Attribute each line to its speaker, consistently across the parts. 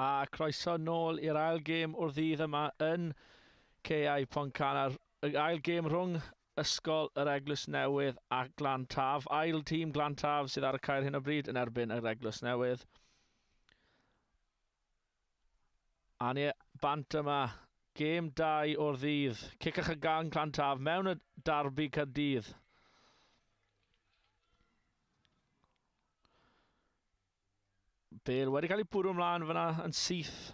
Speaker 1: A croeso nôl i'r ail gêm o'r ddydd yma yn CAI Poncanar. Y ail gêm rhwng ysgol yr Eglwys Newydd a Glantaf. Ail tîm Glantaf sydd ar y cair hyn o bryd yn erbyn yr Eglwys Newydd. A ni bant yma, gêm 2 o'r ddydd. Cicach y gang Glantaf mewn y darbu Caerdydd. Bale wedi cael ei bwrw ymlaen fyna yn syth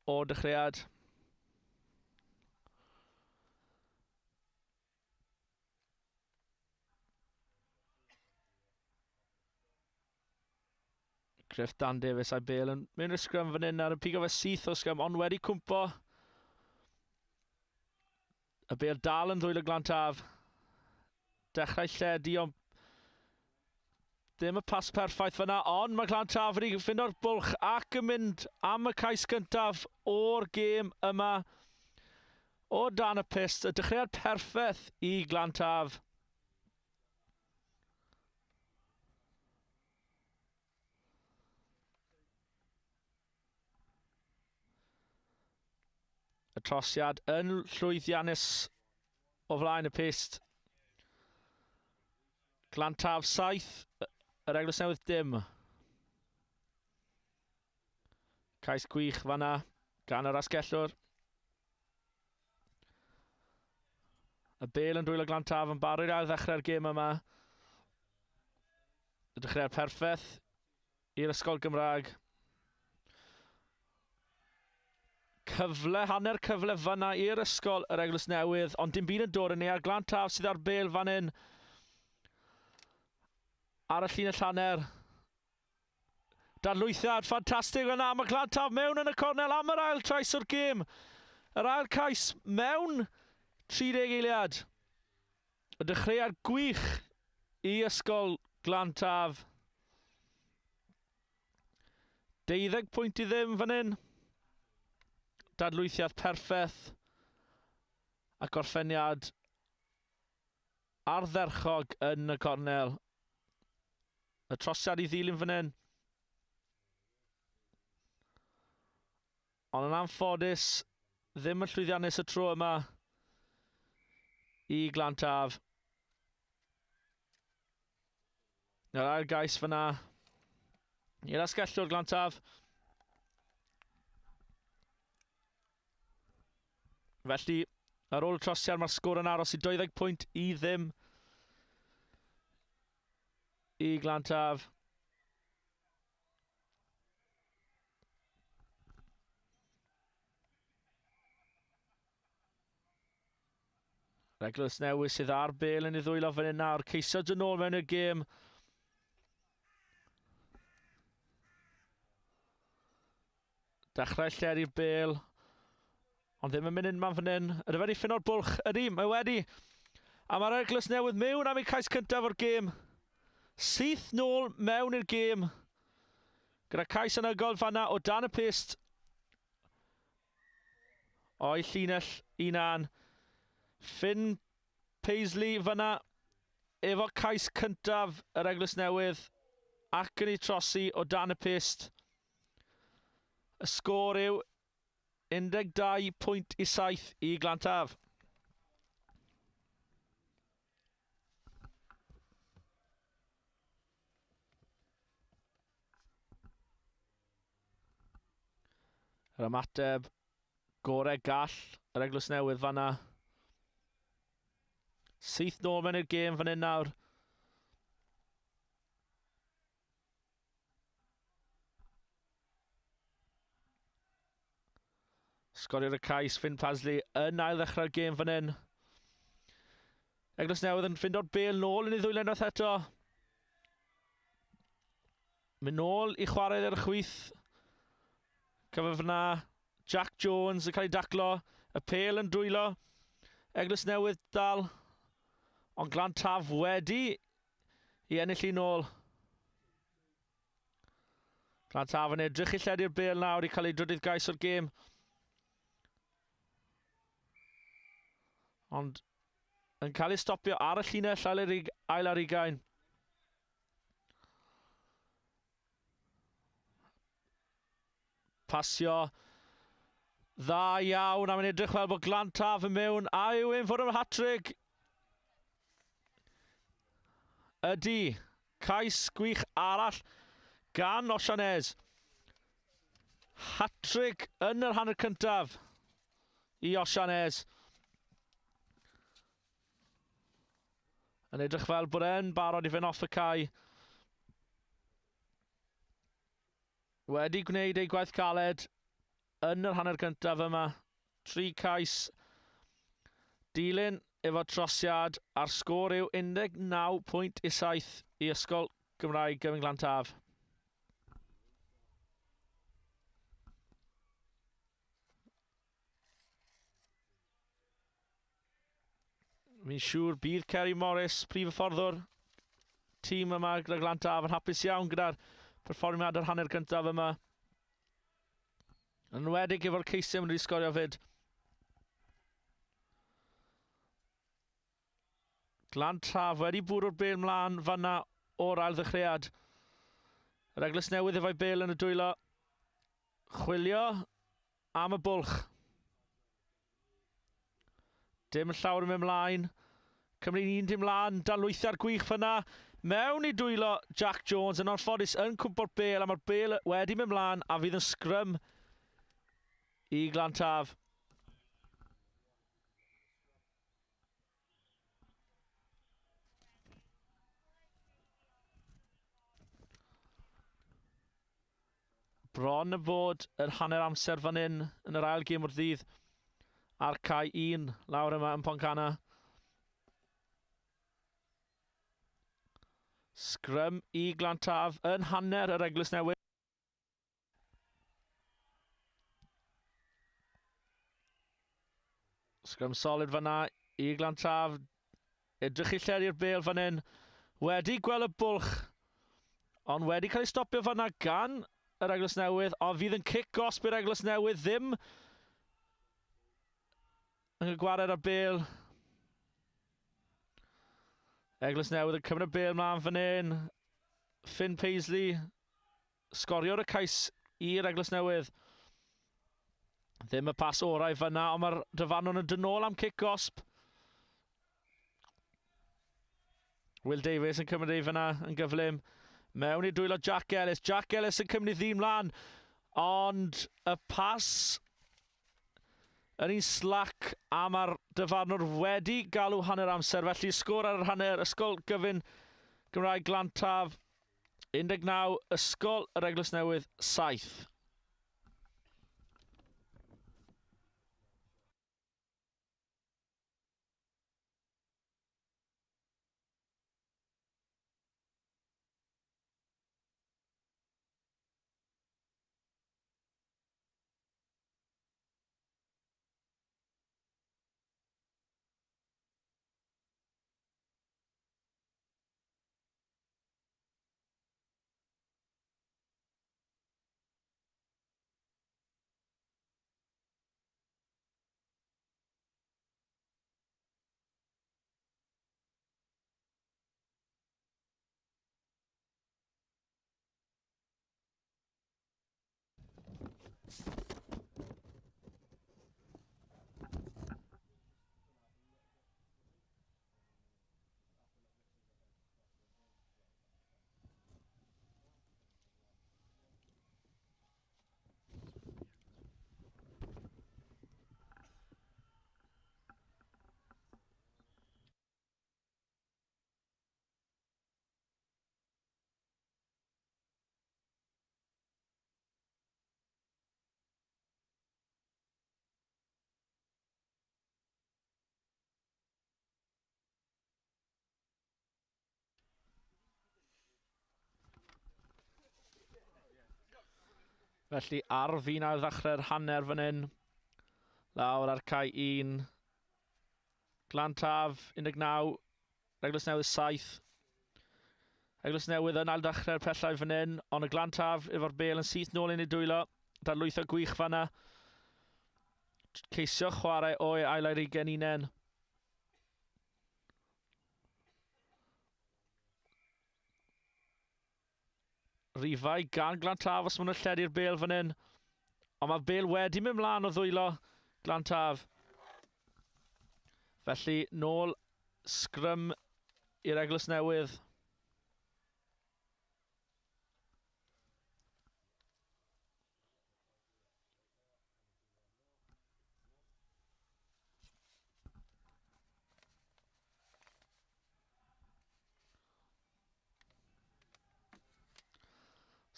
Speaker 1: o dechreuad. Griff Dan Davies a'i Bale yn mynd i'r sgrym fan hyn ar y pigo fe syth o sgrym, ond wedi cwmpo. Y Bale dal yn ddwylo Glantaf. Dechrau lledu, ond ddim y pas perffaith fyna, ond mae Glantaf wedi ffindo'r bwlch ac yn mynd am y cais cyntaf o'r gêm yma o dan y pist. Y dechreuad perffaith i Glantaf. Y trosiad yn llwyddiannus o flaen y pist. Glantaf 7, yr Eglwys Newydd dim. Cais gwych fanna gan yr asgellwr. Y Bale yn dwylo Glantaf yn barod ail ddechrau'r gêm yma. Y dechreuad perffaith i'r ysgol Gymraeg. Hanner cyfle fanna i'r ysgol yr Eglwys Newydd, ond dim byd yn dod yn ei ar Glantaf sydd ar Bale fan hyn. Ar y llinell hanner. Dadlwythiad ffantastig yna, mae Glantaf mewn yn y cornel am yr ail trais o'r gêm. Yr ail cais mewn 30 eiliad. Y dechreuad gwych i ysgol Glantaf. 12 pwynt i ddim fan hyn. Dadlwythiad perffaith. A gorffeniad ardderchog yn y cornel. Y trosiad i ddilyn fan hyn. Ond yn anffodus, ddim yn llwyddiannus y tro yma i Glantaf. Yr ail gais fyna i'r asgellwr Glantaf. Felly, ar ôl y trosiad, mae'r sgôr yn aros i 12 pwynt i ddim i Glantaf. Yr Eglwys Newydd sydd ar Bale yn ei ddwylo fan hyn nawr. Ceisio dod nôl mewn i'r gêm. Dechrau lledu'r Bale. Ond ddim yn mynd unman fan hyn. Ydy wedi ffino'r bwlch. Ydy, mae wedi. A mae'r Eglwys Newydd mewn am ei cais cyntaf o'r gêm. Syth nôl mewn i'r gêm. Gyda cais anygol fanna o dan y pist. O'i llinell unan. Finn Paisley fanna efo cais cyntaf yr Eglwys Newydd ac yn ei trosi o dan y pist. Y sgôr yw 12 pwynt i 7 i Glantaf. Yr ymateb gorau gall yr Eglwys Newydd fanna. Syth nôl mewn i'r gêm fan hyn nawr. Sgori'r y cais, Finn Paisley yn ail ddechrau'r gêm fan hyn. Eglwys Newydd yn ffindo'r Bale nôl yn ei ddwylo unwaith eto. Mynd nôl i chwarae i'r chwith. Cyfer fyna, Jack Jones yn cael ei daclo. Y Pale yn dwylo. Eglwys Newydd dal. Ond Glantaf wedi i ennill i nôl. Glantaf yn edrych i lledu'r Bale nawr i cael ei drydydd gais o'r gêm. Ond yn cael ei stopio ar y llinell ail ar ugain. Pasio. Dda iawn, a mae'n edrych fel bod Glantaf yn mewn. A yw ein fod yn hat-trick? Ydy. Cais gwych arall gan Osianez. Hat-trick yn yr hanner cyntaf i Osianez. Yn edrych fel bod e'n barod i fynd off y cae. Wedi gwneud ei gwaith caled yn yr hanner cyntaf yma. 3 cais. Dilyn efo trosiad a'r sgôr yw 19.7 i Ysgol Gymraeg Bechgyn Glantaf. Mi'n siŵr bydd Ceri Morris, prif hyfforddwr tîm yma gyda Glantaf, yn hapus iawn gyda'r perfformiad yr hanner cyntaf yma. Yn enwedig efo'r ceisiau mynd i sgorio fyd. Glantaf wedi bwrw'r bêl mlaen fanna o'r ail ddechreuad. Yr Eglwys Newydd efo'i bêl yn y dwylo. Chwilio am y bwlch. Dim llawer yn mynd mlaen. Cymru'n un dim mlaen. Danlwythiad gwych fyna. Mewn i dwylo Jack Jones yn orffodus yn cwmpo'r bêl, a mae'r bêl wedi mynd mlaen a fydd yn sgrym i Glantaf. Bron y fod yr hanner amser fan hyn yn yr ail gêm o'r ddydd ar cae 1 lawr yma yn Pontcanna. Sgrym i Glantaf yn hanner yr Eglwys Newydd. Sgrym solid fanna i Glantaf. Edrych i lledu'r bêl fan hyn. Wedi gweld y bwlch, ond wedi cael ei stopio fanna gan yr Eglwys Newydd, ond fydd yn cic gosb i'r Eglwys Newydd, ddim yn gwared ar bêl. Eglwys Newydd yn cymryd bêl mlaen fan hyn. Finn Paisley sgorio'r y cais i'r Eglwys Newydd. Ddim y pas orau fyna, ond mae'r dyfarnwr yn dynol am cic gosb. Will Davies yn cymryd ei fyna yn gyflym. Mewn i dwylo Jack Ellis. Jack Ellis yn cymryd ddyn mlaen. Ond y pas yn un slac, a mae'r dyfarnwr wedi galw hanner amser. Felly sgôr ar yr hanner. Ysgol Bechgyn Gymraeg Glantaf 19, Ysgol yr Eglwys Newydd 7. Felly ar fin ail ddechrau'r hanner fan hyn. Lawr ar cae 1. Glantaf 19, Eglwys Newydd 7. Eglwys Newydd yn ail ddechrau'r pellau fan hyn, ond y Glantaf efo'r bêl yn syth nôl yn ei dwylo. Darlwytho gwych fanna. Ceisio chwarae o'i ail ar 21. Rifau gan Glantaf os maen nhw'n lledu'r bêl fan hyn. Ond mae Bale wedi mynd mlaen o ddwylo Glantaf. Felly, nôl sgrym i'r Eglwys Newydd.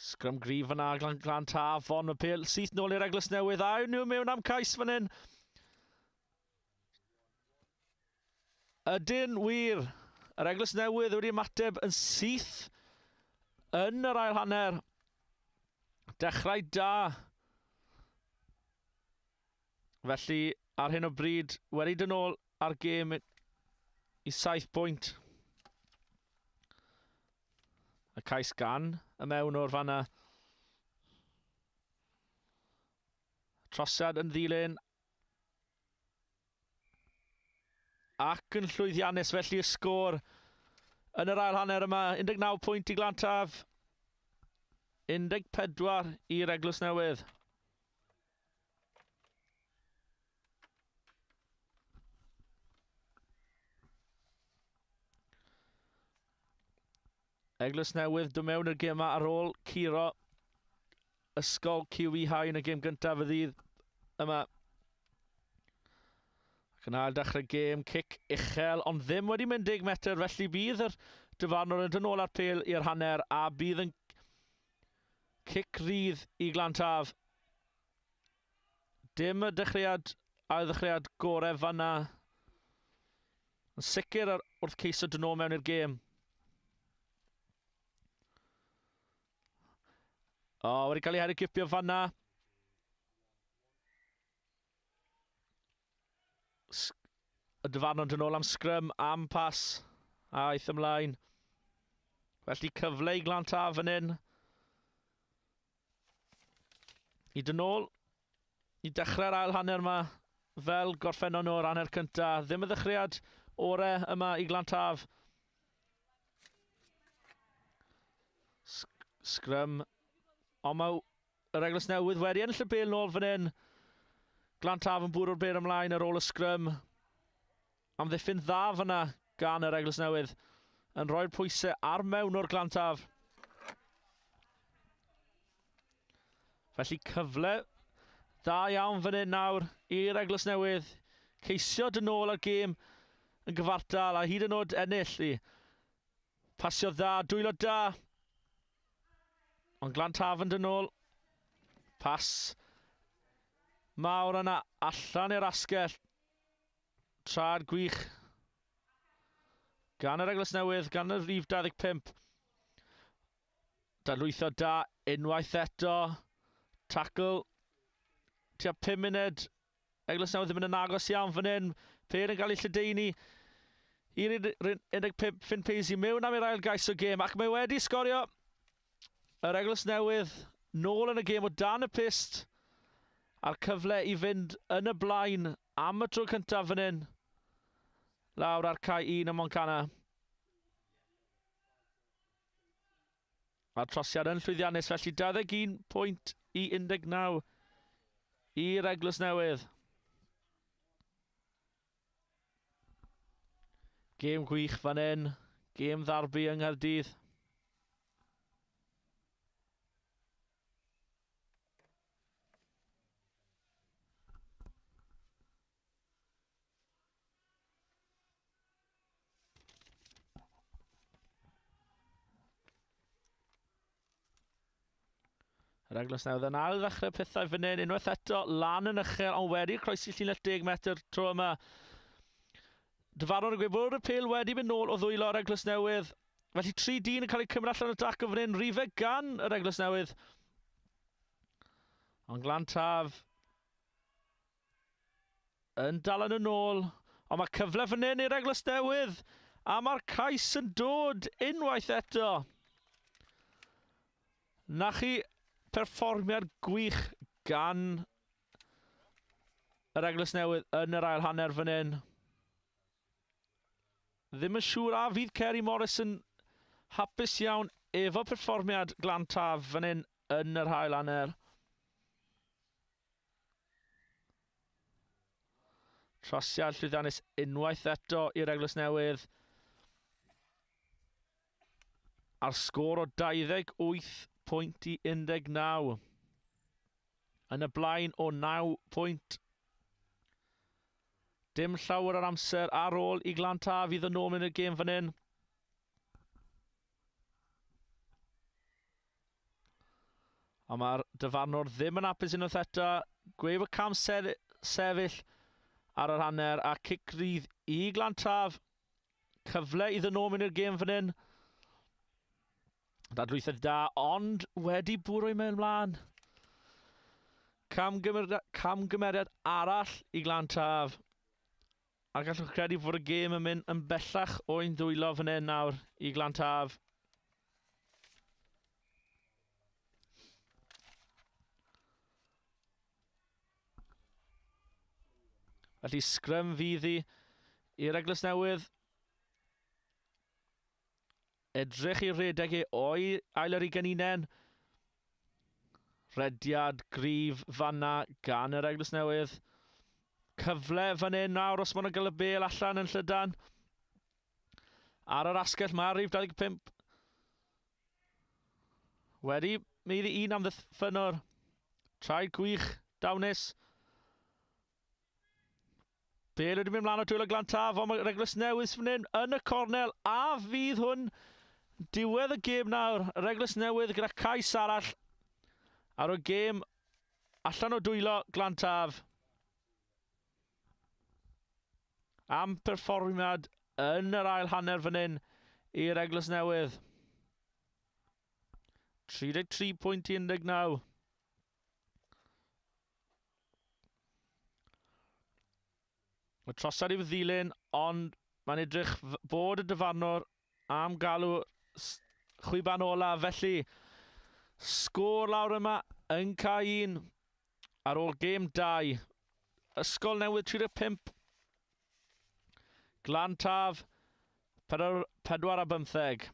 Speaker 1: Sgrym grif yna, Glantaf, ond y Bale syth nôl i'r Eglwys Newydd. A yw nhw mewn am cais fan hyn. Ydyn wir. Yr Eglwys Newydd wedi ymateb yn syth yn yr ail hanner. Dechrau da. Felly, ar hyn o bryd, wedi dyn ôl ar gêm i 7 pwynt. Y cais gan y mewn o'r fanna. Trosiad yn ddilyn. Ac yn llwyddiannus, felly y sgôr yn yr ail hanner yma. 19 pwynt i Glantaf. 14 i'r Eglwys Newydd. Eglwys Newydd dod mewn i'r gêm yma ar ôl curo ysgol QE High yn y gêm gyntaf y ddydd yma. Ac yn ail dechrau gêm, cic uchel, ond ddim wedi mynd 10 metr, felly bydd yr dyfarnwr yn dod nôl ar pêl i'r hanner, a bydd yn cic rydd i Glantaf. Dim y dechreuad a'i ddechreuad gorau fanna. Yn sicr wrth ceisio dod nôl mewn i'r gêm. Wedi cael ei herigipio fanna. Y dyfarnwr dyn ôl am sgrym, am pas, a eith ymlaen. Felly cyfle i Glantaf fan hyn. I dyn ôl, i dechrau'r ail hanner yma, fel gorffennon nhw'r hanner cyntaf. Ddim y ddechreuad orau yma i Glantaf. Sgrym. Ond mae yr Eglwys Newydd wedi ennill y bêl nôl fan hyn. Glantaf yn bwrw'r bêl ymlaen ar ôl y sgrym. Amddiffyn dda fyna gan yr Eglwys Newydd. Yn rhoi'r pwysau ar mewn o'r Glantaf. Felly cyfle da iawn fan hyn nawr i'r Eglwys Newydd. Ceisio dyn ôl ar gêm yn gyfartal a hyd yn oed ennill. Pasio dda, dwylo da. Ond Glantaf yn dyn ôl. Pas mawr yna allan i'r asgell. Trad gwych. Gan yr Eglwys Newydd, gan y rhif 25. Dadlwytho da, unwaith eto. Tackle. Tua 5 munud. Eglwys Newydd yn mynd yn agos iawn fan hyn. Pêl yn cael ei lledaenu. I'r 15 Finn Paisley mewn am i'r ail gais o gêm. Ac mae wedi sgorio. Yr Eglwys Newydd nôl yn y gêm o dan y pist. A'r cyfle i fynd yn y blaen am y tro cyntaf fan hyn. Lawr ar cae 1 ym Moncana. A'r trosiad yn llwyddiannus, felly 21 pwynt i 19 i'r Eglwys Newydd. Gêm gwych fan hyn. Gêm ddarbu yng Nghaerdydd. Yr Eglwys Newydd yn ail ddechrau pethau fan hyn. Unwaith eto, lan yn uchel, ond wedi croesi llinell 10 metr tro yma. Dyfarnwr yn gweud bod y pêl wedi mynd nôl o ddwylo yr Eglwys Newydd. Felly 3 dyn yn cael ei cymryd allan o dac o fan hyn. Rifau gan yr Eglwys Newydd. Ond Glantaf yn dal yn y nôl. Ond mae cyfle fan hyn i'r Eglwys Newydd. A mae'r cais yn dod unwaith eto. Na chi perfformiad gwych gan yr Eglwys Newydd yn yr ail hanner fan hyn. Ddim yn siŵr a fydd Ceri Morris yn hapus iawn efo perfformiad Glantaf fan hyn yn yr ail hanner. Trosiad llwyddiannus unwaith eto i'r Eglwys Newydd. A'r sgôr o 28 pwynt i 19. Yn y blaen o 9 pwynt. Dim llawer o'r amser ar ôl i Glantaf i ddod nôl yn y gêm fan hyn. A mae'r dyfarnwr ddim yn apus unwaith eto. Gweud y cam sefyll ar yr hanner a cic rydd i Glantaf. Cyfle i ddod nôl yn y gêm fan hyn. Dadlwythiad da, ond wedi bwrw i mewn mlaen. Camgymeriad arall i Glantaf. A gallwch credu fod y gêm yn mynd yn bellach o'i'n dwylo fan hyn nawr i Glantaf. Felly sgrym fydd i'r Eglwys Newydd. Edrych i'r rhedeg o'i ail yr 21. Rediad gryf fanna gan yr Eglwys Newydd. Cyfle fan hyn nawr os maen nhw'n gael y bêl allan yn Llydan. Ar yr asgell mae rhif 25. Wedi meiddi un am ddiffynwr. Traed gwych, dawnus. Bêl wedi mynd mlaen o dwylo Glantaf, ond mae'r Eglwys Newydd fan hyn yn y cornel, a fydd hwn diwedd y gêm nawr. Yr Eglwys Newydd gyda cais arall ar y gêm allan o dwylo Glantaf. Am perfformiad yn yr ail hanner fan hyn i'r Eglwys Newydd. 33 pwynt i 19. Mae trosad i'w ddilyn, ond mae'n edrych bod y dyfarnwr am galw chwiban ola. Felly, sgôr lawr yma yn Cain ar ôl gêm 2. Ysgol Newydd 35. Glantaf 4-15.